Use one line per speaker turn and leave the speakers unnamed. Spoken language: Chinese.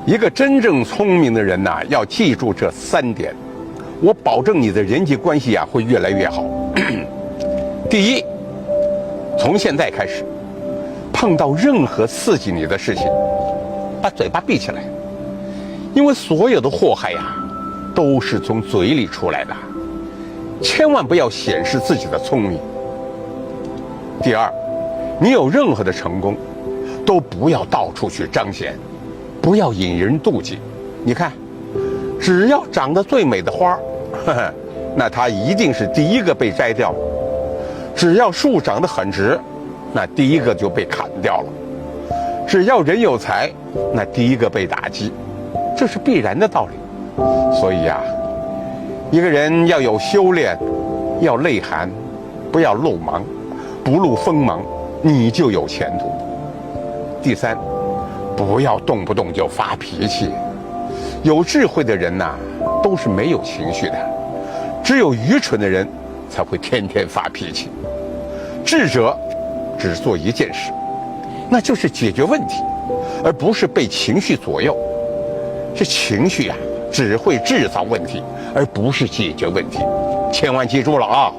一个真正聪明的人呐，要记住这3点，我保证你的人际关系啊会越来越好。第一，从现在开始，碰到任何刺激你的事情，把嘴巴闭起来，因为所有的祸害呀，都是从嘴里出来的，千万不要显示自己的聪明。第二，你有任何的成功，都不要到处去彰显，不要引人妒忌。你看，只要长得最美的花，那它一定是第一个被摘掉；只要树长得很直，那第一个就被砍掉了；只要人有才，那第一个被打击，这是必然的道理。所以呀，一个人要有修炼，要内涵，不要露芒，不露锋芒，你就有前途。第三，不要动不动就发脾气。有智慧的人呐，都是没有情绪的，只有愚蠢的人才会天天发脾气。智者只做一件事，那就是解决问题，而不是被情绪左右。这情绪啊，只会制造问题，而不是解决问题。千万记住了啊！